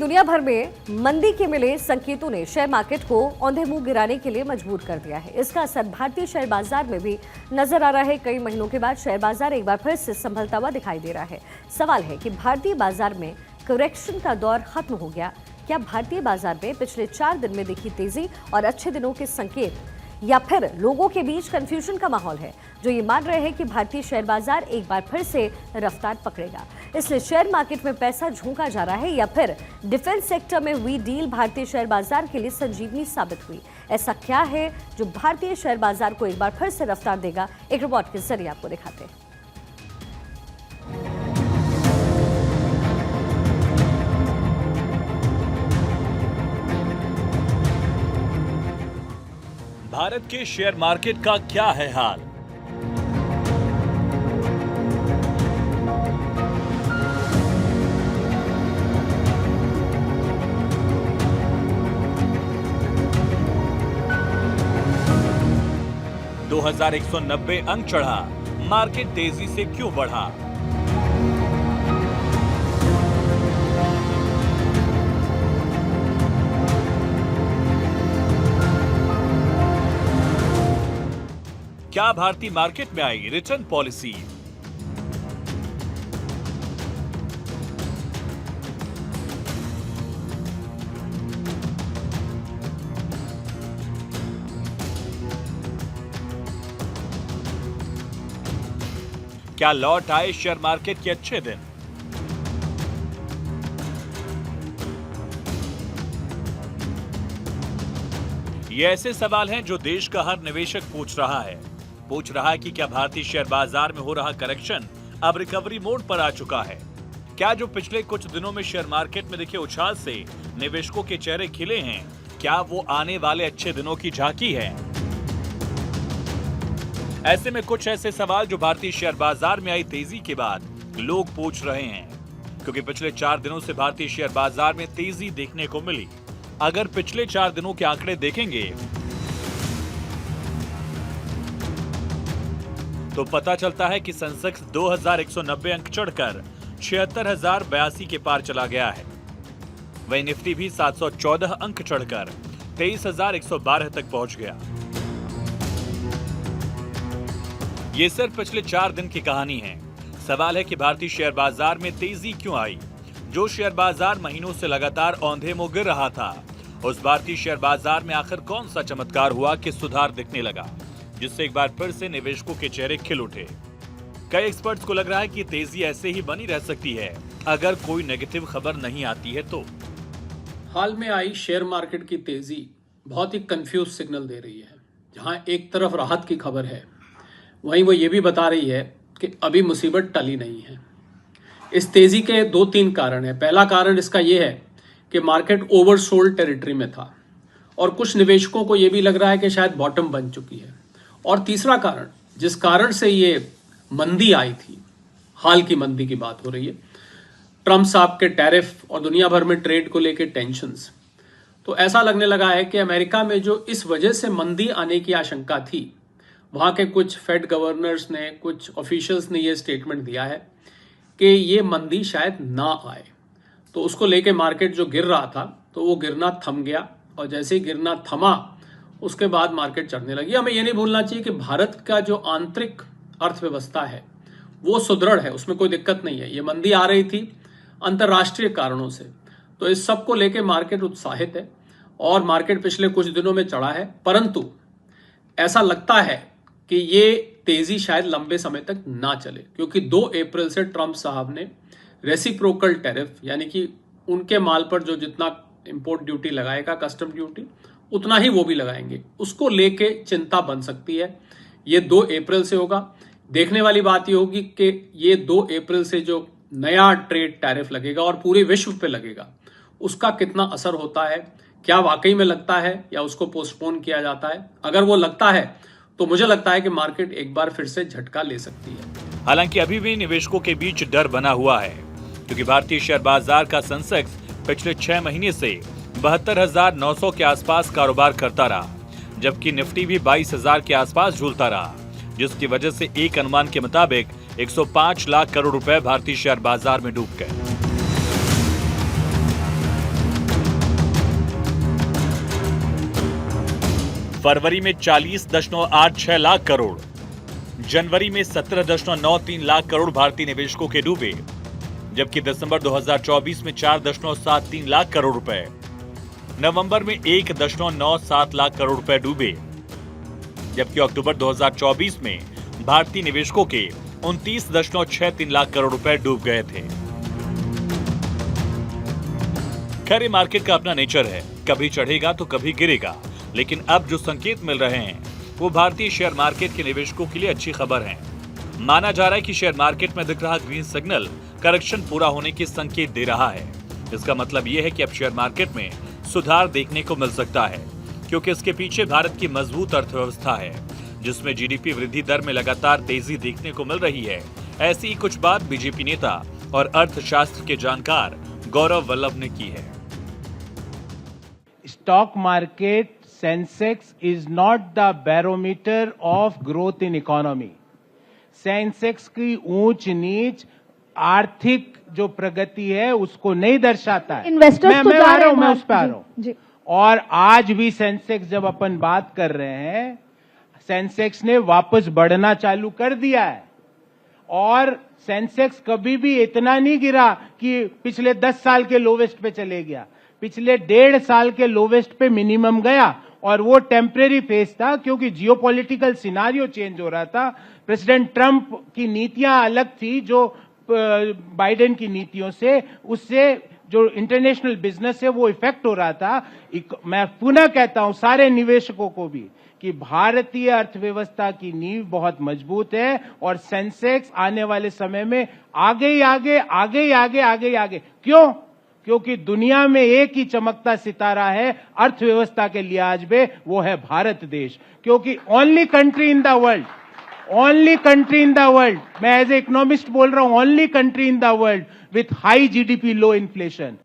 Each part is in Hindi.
दुनिया भर में मंदी के मिले संकेतों ने शेयर मार्केट को औंधे मुंह गिराने के लिए मजबूर कर दिया है। इसका असर भारतीय शेयर बाजार में भी नजर आ रहा है। कई महीनों के बाद शेयर बाजार एक बार फिर से संभलता हुआ दिखाई दे रहा है। सवाल है कि भारतीय बाजार में करेक्शन का दौर खत्म हो गया। क्या भारतीय बाजार में पिछले 4 दिन में दिखी तेजी और अच्छे दिनों के संकेत, या फिर लोगों के बीच कंफ्यूजन का माहौल है जो ये मान रहे हैं कि भारतीय शेयर बाजार एक बार फिर से रफ्तार पकड़ेगा? इसलिए शेयर मार्केट में पैसा झोंका जा रहा है, या फिर डिफेंस सेक्टर में हुई डील भारतीय शेयर बाजार के लिए संजीवनी साबित हुई? ऐसा क्या है जो भारतीय शेयर बाजार को एक बार फिर से रफ्तार देगा? एक रिपोर्ट के जरिए आपको दिखाते हैं। भारत के शेयर मार्केट का क्या है हाल? दो 2190 अंक चढ़ा, मार्केट तेजी से क्यों बढ़ा? क्या भारतीय मार्केट में आई रिटर्न पॉलिसी? क्या लौट आए शेयर मार्केट के अच्छे दिन? ये ऐसे सवाल हैं जो देश का हर निवेशक पूछ रहा है कि क्या भारतीय शेयर बाजार में हो रहा करेक्शन अब रिकवरी मोड पर आ चुका है? क्या जो पिछले कुछ दिनों में शेयर मार्केट में दिखे उछाल से निवेशकों के चेहरे खिले हैं, क्या वो आने वाले अच्छे दिनों की झांकी है? ऐसे में कुछ ऐसे सवाल जो भारतीय शेयर बाजार में आई तेजी के बाद लोग पूछ रहे हैं, क्योंकि पिछले 4 दिनों से भारतीय शेयर बाजार में तेजी देखने को मिली। अगर पिछले 4 दिनों के आंकड़े देखेंगे तो पता चलता है कि सेंसेक्स 2190 अंक चढ़कर 76,082 के पार चला गया है। वहीं निफ्टी भी 714 अंक चढ़कर 23,112 तक पहुंच गया। ये सिर्फ पिछले 4 दिन की कहानी है। सवाल है कि भारतीय शेयर बाजार में तेजी क्यों आई? जो शेयर बाजार महीनों से लगातार औंधे मुंह गिर रहा था, उस भारतीय शेयर बाजार में आखिर कौन सा चमत्कार हुआ कि सुधार दिखने लगा, जिससे एक बार फिर से निवेशकों के चेहरे खिल उठे? कई एक्सपर्ट्स को लग रहा है कि तेजी ऐसे ही बनी रह सकती है अगर कोई नेगेटिव खबर नहीं आती है तो। हाल में आई शेयर मार्केट की तेजी बहुत ही कंफ्यूज सिग्नल दे रही है। जहां एक तरफ राहत की खबर है, वहीं वो ये भी बता रही है कि अभी मुसीबत टली नहीं है। इस तेजी के 2-3 कारण है। पहला कारण इसका यह है कि मार्केट ओवरसोल्ड टेरिटरी में था और कुछ निवेशकों को यह भी लग रहा है कि शायद बॉटम बन चुकी है। और तीसरा कारण, जिस कारण से ये मंदी आई थी, हाल की मंदी की बात हो रही है, ट्रंप साहब के टैरिफ और दुनिया भर में ट्रेड को लेकर टेंशन्स। तो ऐसा लगने लगा है कि अमेरिका में जो इस वजह से मंदी आने की आशंका थी, वहां के कुछ फेड गवर्नर्स ने, कुछ ऑफिशियल्स ने यह स्टेटमेंट दिया है कि ये मंदी शायद ना आए। तो उसको लेके मार्केट जो गिर रहा था, तो वो गिरना थम गया, और जैसे ही गिरना थमा उसके बाद मार्केट चढ़ने लगी। हमें यह नहीं भूलना चाहिए कि भारत का जो आंतरिक अर्थव्यवस्था है वो सुदृढ़ है, उसमें कोई दिक्कत नहीं है। ये मंदी आ रही थी अंतर्राष्ट्रीय कारणों से, तो इस सब को लेके मार्केट उत्साहित है और मार्केट पिछले कुछ दिनों में चढ़ा है। परंतु ऐसा लगता है कि ये तेजी शायद लंबे समय तक ना चले, क्योंकि 2 अप्रैल से ट्रंप साहब ने रेसिप्रोकल टैरिफ, यानी कि उनके माल पर जो जितना इंपोर्ट ड्यूटी लगाएगा, कस्टम ड्यूटी, उतना ही वो भी लगाएंगे। उसको लेके चिंता बन सकती है। ये 2 अप्रैल से होगा। देखने वाली बात ये होगी कि ये 2 अप्रैल से जो नया ट्रेड टैरिफ लगेगा और पूरे विश्व पे लगेगा, उसका कितना असर होता है। क्या वाकई में लगता है या उसको पोस्टपोन किया जाता है? अगर वो लगता है तो मुझे लगता है कि मार्केट एक बार फिर से झटका ले सकती है। हालांकि अभी भी निवेशकों के बीच डर बना हुआ है, क्योंकि भारतीय शेयर बाजार का सेंसेक्स पिछले 6 महीने से 72,900 के आसपास कारोबार करता रहा, जबकि निफ्टी भी 22,000 के आसपास झूलता रहा, जिसकी वजह से एक अनुमान के मुताबिक 105 लाख करोड़ रुपए भारतीय शेयर बाजार में डूब गए। फरवरी में 40.86 लाख करोड़, जनवरी में 17.93 लाख करोड़ भारतीय निवेशकों के डूबे, जबकि दिसंबर 2024 में 4.73 लाख करोड़ रुपए, नवंबर में 1.97 लाख करोड़ रुपए डूबे, जबकि अक्टूबर 2024 में भारतीय निवेशकों के 29.63 लाख करोड़ रुपए डूब गए थे। खैर, मार्केट का अपना नेचर है, कभी चढ़ेगा तो कभी गिरेगा, लेकिन अब जो संकेत मिल रहे हैं वो भारतीय शेयर मार्केट के निवेशकों के लिए अच्छी खबर है। माना जा रहा है कि शेयर मार्केट में दिख रहा ग्रीन सिग्नल करेक्शन पूरा होने के संकेत दे रहा है। इसका मतलब ये है कि अब शेयर मार्केट में सुधार देखने को मिल सकता है, क्योंकि इसके पीछे भारत की मजबूत अर्थव्यवस्था है, जिसमें जीडीपी वृद्धि दर में लगातार तेजी देखने को मिल रही है। ऐसी ही कुछ बात बीजेपी नेता और अर्थशास्त्र के जानकार गौरव वल्लभ ने की है। Stock market Sensex is not the barometer of growth in economy. Sensex की ऊंच नीच आर्थिक जो प्रगति है उसको नहीं दर्शाता है। इन्वेस्टर्स मैं आ रहा हूं, मैं उस पर आ रहा हूं। जी। और आज भी सेंसेक्स जब अपन बात कर रहे हैं, सेंसेक्स ने वापस बढ़ना चालू कर दिया है। और सेंसेक्स कभी भी इतना नहीं गिरा कि पिछले 10 साल के लोवेस्ट पे चले गया, पिछले 1.5 साल के लोवेस्ट पे मिनिमम गया, और वो टेम्परेरी फेज था क्योंकि जियोपॉलिटिकल सिनारियो चेंज हो रहा था। प्रेसिडेंट ट्रंप की नीतियां अलग थी जो बाइडेन की नीतियों से, उससे जो इंटरनेशनल बिजनेस है वो इफेक्ट हो रहा था। मैं पुनः कहता हूं सारे निवेशकों को भी कि भारतीय अर्थव्यवस्था की नींव बहुत मजबूत है और सेंसेक्स आने वाले समय में आगे आगे। क्यों? क्योंकि दुनिया में एक ही चमकता सितारा है अर्थव्यवस्था के लिहाज में, वो है भारत देश। क्योंकि only country in the world, मैं एज ए इकोनॉमिस्ट बोल रहा हूं, only country in the world with high GDP, low inflation.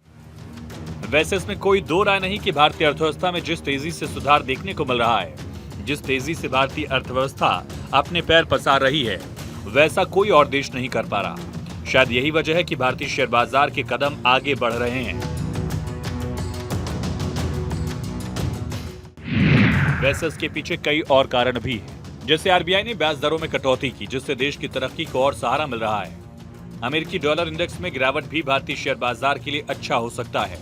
वैसे इसमें कोई दो राय नहीं कि भारतीय अर्थव्यवस्था में जिस तेजी से सुधार देखने को मिल रहा है, जिस तेजी से भारतीय अर्थव्यवस्था अपने पैर पसार रही है, वैसा कोई और देश नहीं कर पा रहा। शायद यही वजह है कि भारतीय शेयर बाजार के कदम आगे बढ़ रहे हैं। वैसे इसके पीछे कई और कारण भी हैं, जैसे आरबीआई ने ब्याज दरों में कटौती की, जिससे देश की तरक्की को और सहारा मिल रहा है। अमेरिकी डॉलर इंडेक्स में गिरावट भी भारतीय शेयर बाजार के लिए अच्छा हो सकता है।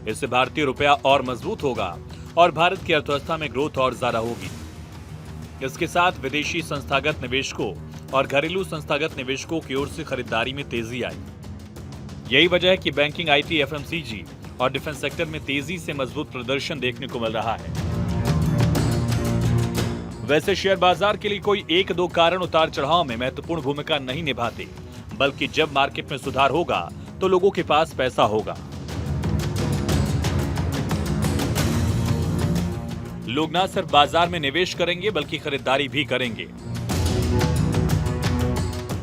इससे भारतीय रुपया और मजबूत होगा और भारत की अर्थव्यवस्था में ग्रोथ और ज्यादा होगी। इसके साथ विदेशी संस्थागत निवेशकों और घरेलू संस्थागत निवेशकों की ओर से खरीदारी में तेजी आई। यही वजह है कि बैंकिंग, आईटी, एफएमसीजी और डिफेंस सेक्टर में तेजी से मजबूत प्रदर्शन देखने को मिल रहा है। वैसे शेयर बाजार के लिए कोई एक दो कारण उतार चढ़ाव में महत्वपूर्ण भूमिका नहीं निभाते, बल्कि जब मार्केट में सुधार होगा तो लोगों के पास पैसा होगा। लोग न सिर्फ बाजार में निवेश करेंगे बल्कि खरीदारी भी करेंगे।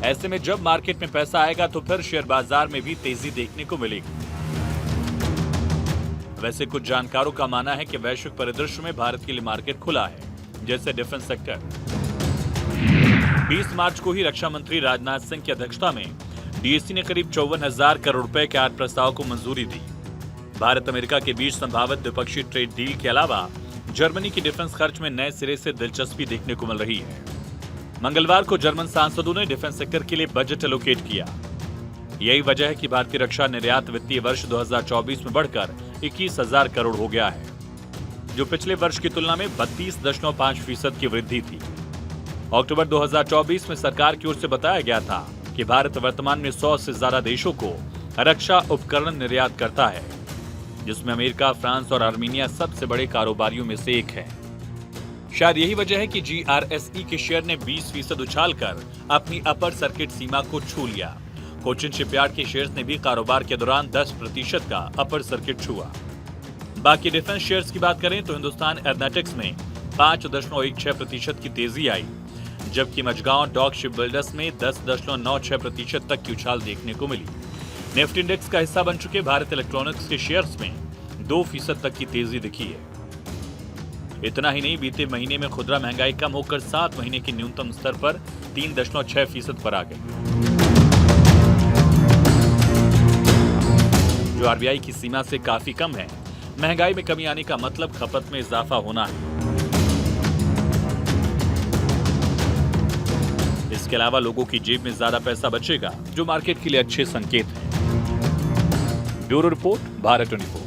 ऐसे में जब मार्केट में पैसा आएगा तो फिर शेयर बाजार में भी तेजी देखने को मिलेगी। वैसे कुछ जानकारों का मानना है कि वैश्विक परिदृश्य में भारत के लिए मार्केट खुला है, जैसे डिफेंस सेक्टर। 20 मार्च को ही रक्षा मंत्री राजनाथ सिंह की अध्यक्षता में डीएससी ने करीब 54,000 करोड़ रुपए के आठ प्रस्ताव को मंजूरी दी। भारत अमेरिका के बीच संभावित द्विपक्षीय ट्रेड डील के अलावा जर्मनी की डिफेंस खर्च में नए सिरे से दिलचस्पी देखने को मिल रही है। मंगलवार को जर्मन सांसदों ने डिफेंस सेक्टर के लिए बजट एलोकेट किया। यही वजह है कि भारतीय रक्षा निर्यात वित्तीय वर्ष 2024 में बढ़कर 21,000 करोड़ हो गया है, जो पिछले वर्ष की तुलना में 32.5% की वृद्धि थी। अक्टूबर 2024 में सरकार की ओर से बताया गया था कि भारत वर्तमान में 100 से ज्यादा देशों को रक्षा उपकरण निर्यात करता है, जिसमें अमेरिका, फ्रांस और आर्मीनिया सबसे बड़े कारोबारियों में से एक है। शायद यही वजह है कि जीआरएसई के शेयर ने 20% उछालकर अपनी अपर सर्किट सीमा को छू लिया। कोचिन शिपयार्ड के शेयर्स ने भी कारोबार के दौरान 10% का अपर सर्किट छुआ। बाकी डिफेंस शेयर्स की बात करें तो हिंदुस्तान एरोनॉटिक्स में 5.16% की तेजी आई, जबकि मझगांव डॉक शिप बिल्डर्स में 10.96% तक की उछाल देखने को मिली। निफ्टी इंडेक्स का हिस्सा बन चुके भारत इलेक्ट्रॉनिक्स के शेयर्स में 2% तक की तेजी दिखी है। इतना ही नहीं, बीते महीने में खुदरा महंगाई कम होकर 7 महीने के न्यूनतम स्तर पर 3.6% पर आ गई, जो आरबीआई की सीमा से काफी कम है। महंगाई में कमी आने का मतलब खपत में इजाफा होना है। इसके अलावा लोगों की जेब में ज्यादा पैसा बचेगा, जो मार्केट के लिए अच्छे संकेत हैं। Bureau report, Bharat 24।